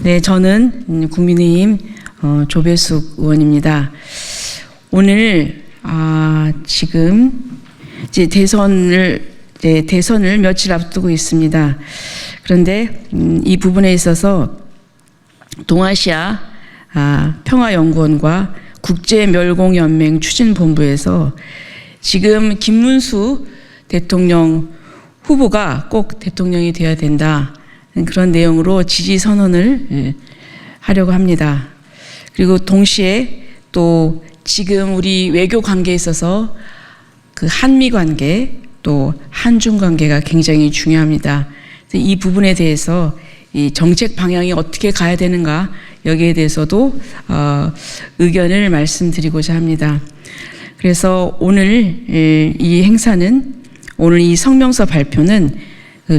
네, 저는 국민의힘 조배숙 의원입니다. 오늘 지금 이제 대선을 며칠 앞두고 있습니다. 그런데 이 부분에 있어서 동아시아 평화연구원과 국제멸공연맹 추진본부에서 지금 김문수 대통령 후보가 꼭 대통령이 되어야 된다, 그런 내용으로 지지 선언을 하려고 합니다. 그리고 동시에 또 지금 우리 외교 관계에 있어서 그 한미 관계 또 한중 관계가 굉장히 중요합니다. 이 부분에 대해서 이 정책 방향이 어떻게 가야 되는가, 여기에 대해서도 의견을 말씀드리고자 합니다. 그래서 오늘 이 행사는, 오늘 이 성명서 발표는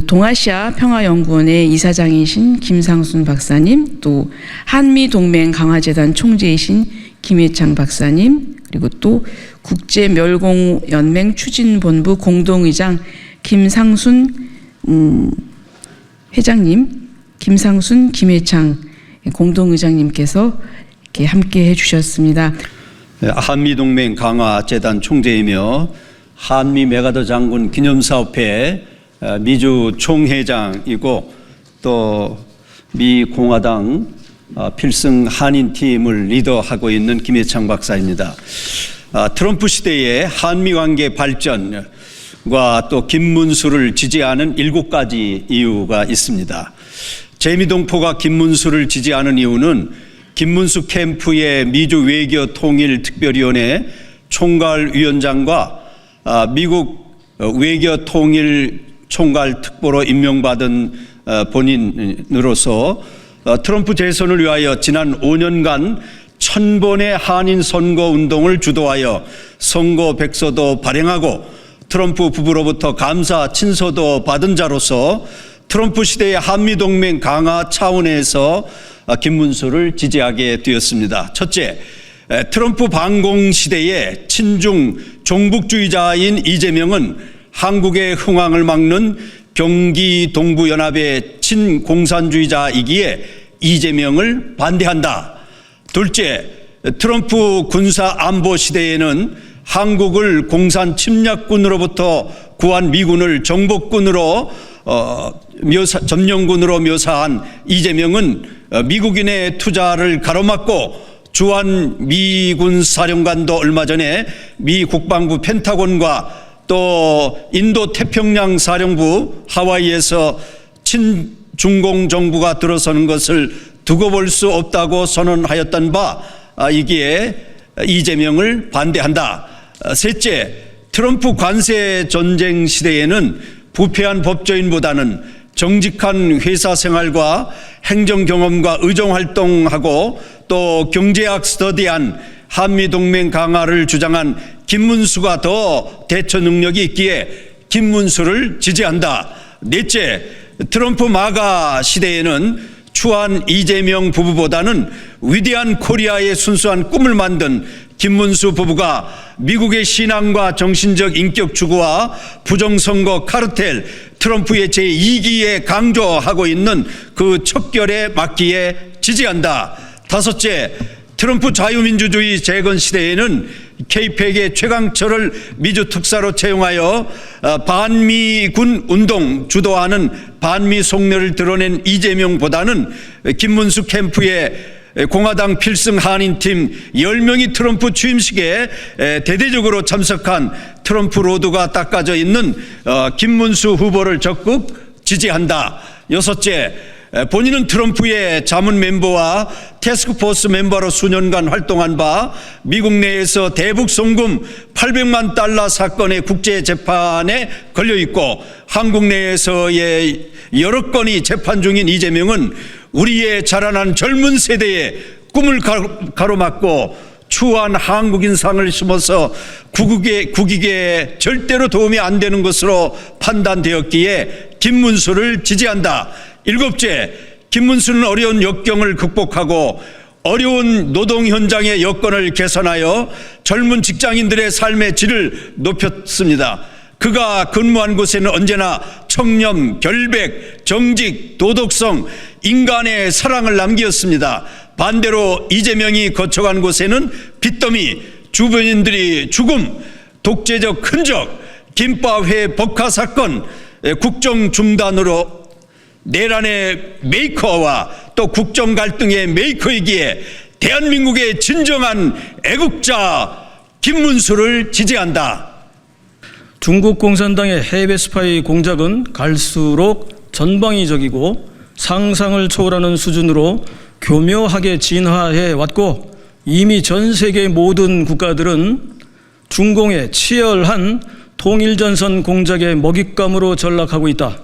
동아시아 평화연구원의 이사장이신 김상순 박사님, 또 한미동맹 강화재단 총재이신 김해창 박사님, 그리고 또 국제멸공연맹 추진본부 공동의장 김상순 회장님, 김상순, 김해창 공동의장님께서 이렇게 함께 해주셨습니다. 한미동맹 강화재단 총재이며 한미 메가더 장군 기념사업회 미주 총회장이고 또 미 공화당 필승 한인팀을 리더하고 있는 김해창 박사입니다. 트럼프 시대의 한미 관계 발전과 또 김문수를 지지하는 7가지 이유가 있습니다. 재미동포가 김문수를 지지하는 이유는 김문수 캠프의 미주 외교 통일 특별위원회 총괄위원장과 미국 외교 통일 총괄 특보로 임명받은 본인으로서 트럼프 재선을 위하여 지난 5년간 1000번의 한인 선거 운동을 주도하여 선거 백서도 발행하고 트럼프 부부로부터 감사 친서도 받은 자로서 트럼프 시대의 한미동맹 강화 차원에서 김문수를 지지하게 되었습니다. 첫째, 트럼프 반공 시대의 친중 종북주의자인 이재명은 한국의 흥황을 막는 경기 동부연합의 친공산주의자이기에 이재명을 반대한다. 둘째, 트럼프 군사 안보 시대에는 한국을 공산 침략군으로부터 구한 미군을 정복군으로 점령군으로 묘사한 이재명은 미국인의 투자를 가로막고 주한 미군 사령관도 얼마 전에 미 국방부 펜타곤과 또 인도 태평양 사령부 하와이에서 친중공 정부가 들어서는 것을 두고 볼 수 없다고 선언하였던 바 이기에 이재명을 반대한다. 셋째, 트럼프 관세 전쟁 시대에는 부패한 법조인보다는 정직한 회사 생활과 행정 경험과 의정 활동하고 또 경제학 스터디한 한미동맹 강화를 주장한 김문수가 더 대처 능력이 있기에 김문수를 지지한다. 넷째, 트럼프 마가 시대에는 추한 이재명 부부보다는 위대한 코리아의 순수한 꿈을 만든 김문수 부부가 미국의 신앙과 정신적 인격 추구와 부정선거 카르텔 트럼프의 제2기에 강조하고 있는 그 척결에 맞기에 지지한다. 다섯째, 트럼프 자유민주주의 재건 시대에는 케이팩의 최강철을 미주 특사로 채용하여 반미군 운동 주도하는 반미 속내를 드러낸 이재명보다는 김문수 캠프의 공화당 필승 한인팀 10명이 트럼프 취임식에 대대적으로 참석한 트럼프 로드가 닦아져 있는 김문수 후보를 적극 지지한다. 여섯째, 본인은 트럼프의 자문 멤버와 태스크포스 멤버로 수년간 활동한 바 미국 내에서 대북 송금 800만 달러 사건의 국제재판에 걸려있고 한국 내에서의 여러 건이 재판 중인 이재명은 우리의 자라난 젊은 세대의 꿈을 가로막고 추한 한국인상을 심어서 국익에 절대로 도움이 안 되는 것으로 판단되었기에 김문수를 지지한다. 일곱째, 김문수는 어려운 역경을 극복하고 어려운 노동 현장의 여건을 개선하여 젊은 직장인들의 삶의 질을 높였습니다. 그가 근무한 곳에는 언제나 청렴, 결백, 정직, 도덕성, 인간의 사랑을 남겼습니다. 반대로 이재명이 거쳐간 곳에는 빚더미, 주변인들이 죽음, 독재적 흔적, 김밥회 법화 사건, 국정 중단으로 내란의 메이커와 또 국정 갈등의 메이커이기에 대한민국의 진정한 애국자 김문수를 지지한다. 중국 공산당의 해외 스파이 공작은 갈수록 전방위적이고 상상을 초월하는 수준으로 교묘하게 진화해 왔고, 이미 전 세계 모든 국가들은 중공의 치열한 통일전선 공작의 먹잇감으로 전락하고 있다.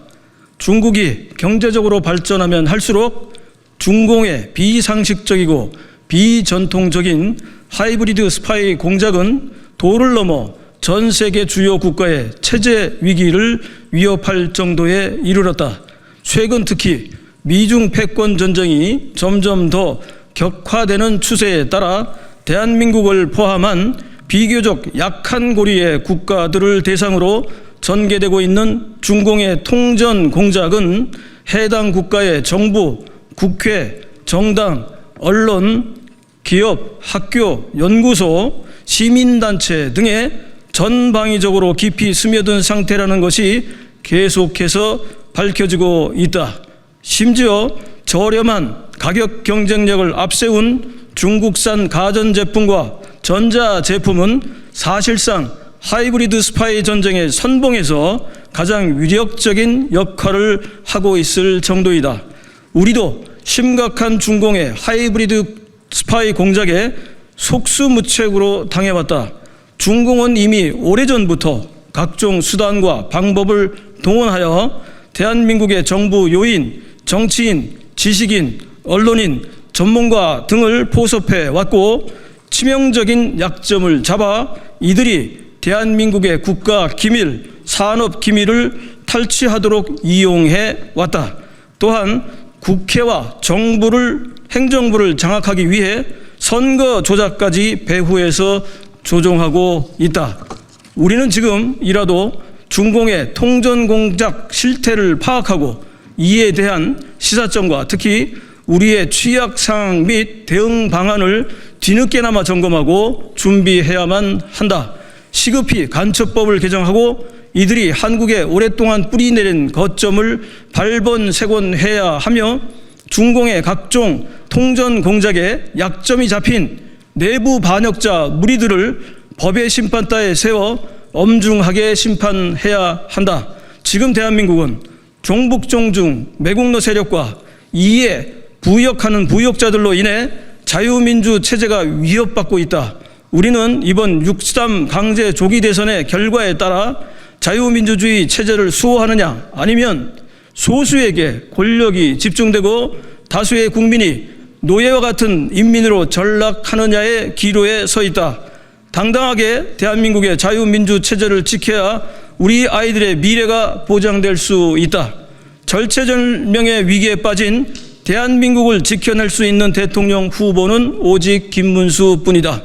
중국이 경제적으로 발전하면 할수록 중공의 비상식적이고 비전통적인 하이브리드 스파이 공작은 도를 넘어 전 세계 주요 국가의 체제 위기를 위협할 정도에 이르렀다. 최근 특히 미중 패권 전쟁이 점점 더 격화되는 추세에 따라 대한민국을 포함한 비교적 약한 고리의 국가들을 대상으로 전개되고 있는 중공의 통전 공작은 해당 국가의 정부, 국회, 정당, 언론, 기업, 학교, 연구소, 시민단체 등에 전방위적으로 깊이 스며든 상태라는 것이 계속해서 밝혀지고 있다. 심지어 저렴한 가격 경쟁력을 앞세운 중국산 가전제품과 전자제품은 사실상 하이브리드 스파이 전쟁의 선봉에서 가장 위력적인 역할을 하고 있을 정도이다. 우리도 심각한 중공의 하이브리드 스파이 공작에 속수무책으로 당해왔다. 중공은 이미 오래전부터 각종 수단과 방법을 동원하여 대한민국의 정부 요인, 정치인, 지식인, 언론인, 전문가 등을 포섭해 왔고, 치명적인 약점을 잡아 이들이 대한민국의 국가 기밀, 산업 기밀을 탈취하도록 이용해 왔다. 또한 국회와 행정부를 장악하기 위해 선거 조작까지 배후에서 조종하고 있다. 우리는 지금이라도 중공의 통전 공작 실태를 파악하고 이에 대한 시사점과 특히 우리의 취약 사항 및 대응 방안을 뒤늦게나마 점검하고 준비해야만 한다. 시급히 간첩법을 개정하고 이들이 한국에 오랫동안 뿌리내린 거점을 발본색원해야 하며, 중공의 각종 통전 공작에 약점이 잡힌 내부 반역자 무리들을 법의 심판대에 세워 엄중하게 심판해야 한다. 지금 대한민국은 종북종중 매국노 세력과 이에 부역하는 부역자들로 인해 자유민주 체제가 위협받고 있다. 우리는 이번 6.3 강제 조기 대선의 결과에 따라 자유민주주의 체제를 수호하느냐, 아니면 소수에게 권력이 집중되고 다수의 국민이 노예와 같은 인민으로 전락하느냐의 기로에 서 있다. 당당하게 대한민국의 자유민주 체제를 지켜야 우리 아이들의 미래가 보장될 수 있다. 절체절명의 위기에 빠진 대한민국을 지켜낼 수 있는 대통령 후보는 오직 김문수뿐이다.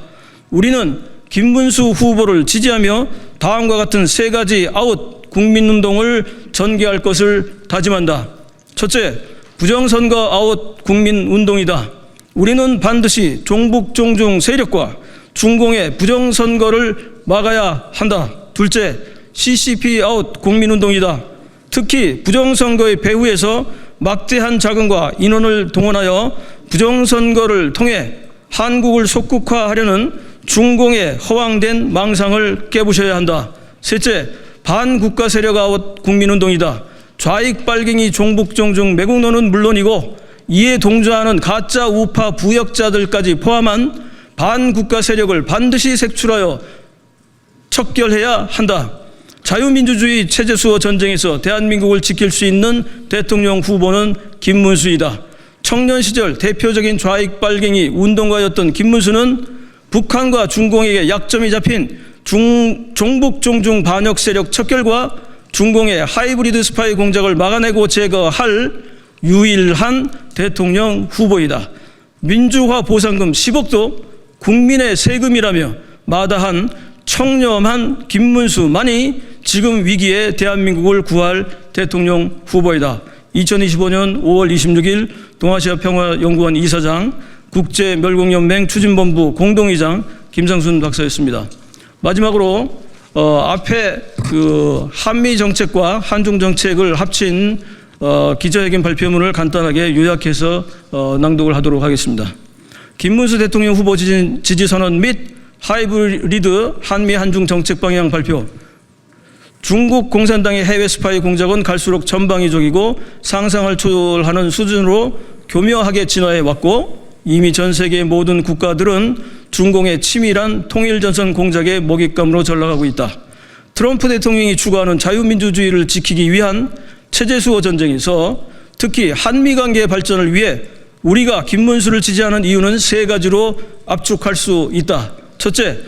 우리는 김문수 후보를 지지하며 다음과 같은 세 가지 아웃 국민운동을 전개할 것을 다짐한다. 첫째, 부정선거 아웃 국민운동이다. 우리는 반드시 종북종중 세력과 중공의 부정선거를 막아야 한다. 둘째, CCP 아웃 국민운동이다. 특히 부정선거의 배후에서 막대한 자금과 인원을 동원하여 부정선거를 통해 한국을 속국화하려는 중공의 허황된 망상을 깨부셔야 한다. 셋째, 반국가 세력 아웃 국민운동이다. 좌익 빨갱이 종북종중 매국노는 물론이고 이에 동조하는 가짜 우파 부역자들까지 포함한 반국가 세력을 반드시 색출하여 척결해야 한다. 자유민주주의 체제 수호 전쟁에서 대한민국을 지킬 수 있는 대통령 후보는 김문수이다. 청년 시절 대표적인 좌익 빨갱이 운동가였던 김문수는 북한과 중공에게 약점이 잡힌 종북종중 반역 세력 척결과 중공의 하이브리드 스파이 공작을 막아내고 제거할 유일한 대통령 후보이다. 민주화 보상금 10억도 국민의 세금이라며 마다한 청렴한 김문수만이 지금 위기에 대한민국을 구할 대통령 후보이다. 2025년 5월 26일 동아시아평화연구원 이사장, 국제멸공연맹 추진본부 공동의장 김상순 박사였습니다. 마지막으로 앞에 그 한미 정책과 한중 정책을 합친 기자회견 발표문을 간단하게 요약해서 낭독을 하도록 하겠습니다. 김문수 대통령 후보 지지선언 및 하이브리드 한미 한중 정책 방향 발표. 중국 공산당의 해외 스파이 공작은 갈수록 전방위적이고 상상을 초월하는 수준으로 교묘하게 진화해 왔고, 이미 전 세계의 모든 국가들은 중공의 치밀한 통일전선 공작의 먹잇감으로 전락하고 있다. 트럼프 대통령이 추구하는 자유민주주의를 지키기 위한 체제수호 전쟁에서 특히 한미관계의 발전을 위해 우리가 김문수를 지지하는 이유는 세 가지로 압축할 수 있다. 첫째,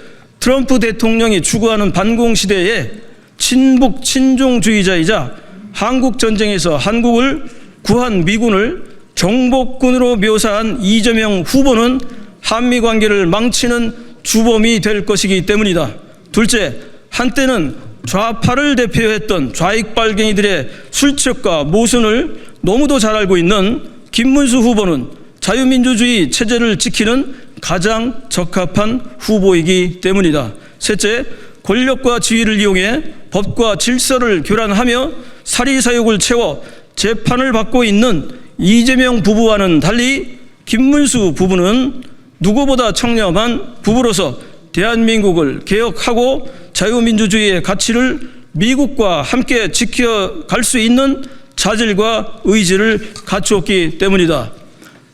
트럼프 대통령이 추구하는 반공시대의 친북 친종주의자이자 한국전쟁에서 한국을 구한 미군을 정복군으로 묘사한 이재명 후보는 한미관계를 망치는 주범이 될 것이기 때문이다. 둘째, 한때는 좌파를 대표했던 좌익빨갱이들의 술책과 모순을 너무도 잘 알고 있는 김문수 후보는 자유민주주의 체제를 지키는 가장 적합한 후보이기 때문이다. 셋째, 권력과 지위를 이용해 법과 질서를 교란하며 사리사욕을 채워 재판을 받고 있는 이재명 부부와는 달리 김문수 부부는 누구보다 청렴한 부부로서 대한민국을 개혁하고 자유민주주의의 가치를 미국과 함께 지켜갈 수 있는 자질과 의지를 갖추었기 때문이다.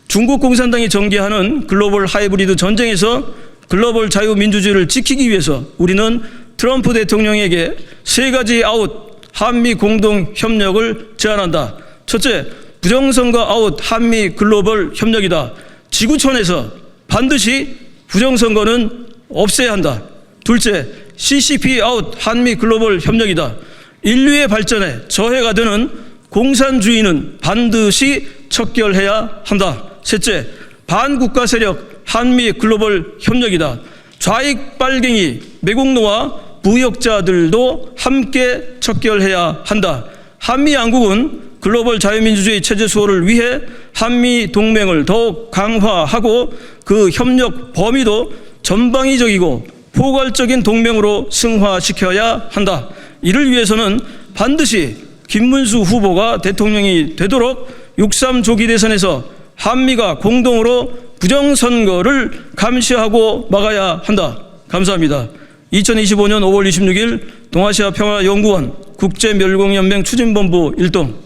중국 공산당이 전개하는 글로벌 하이브리드 전쟁에서 글로벌 자유민주주의를 지키기 위해서 우리는 트럼프 대통령에게 세 가지 아웃 한미 공동협력을 제안한다. 첫째, 부정선거 아웃 한미 글로벌 협력이다. 지구촌에서 반드시 부정선거는 없애야 한다. 둘째, CCP 아웃 한미 글로벌 협력이다. 인류의 발전에 저해가 되는 공산주의는 반드시 척결해야 한다. 셋째, 반국가 세력 한미 글로벌 협력이다. 좌익 빨갱이 매국노와 부역자들도 함께 척결해야 한다. 한미 양국은 글로벌 자유민주주의 체제 수호를 위해 한미 동맹을 더욱 강화하고 그 협력 범위도 전방위적이고 포괄적인 동맹으로 승화시켜야 한다. 이를 위해서는 반드시 김문수 후보가 대통령이 되도록 6.3 조기 대선에서 한미가 공동으로 부정선거를 감시하고 막아야 한다. 감사합니다. 2025년 5월 26일 동아시아평화연구원 국제멸공연맹 추진본부 일동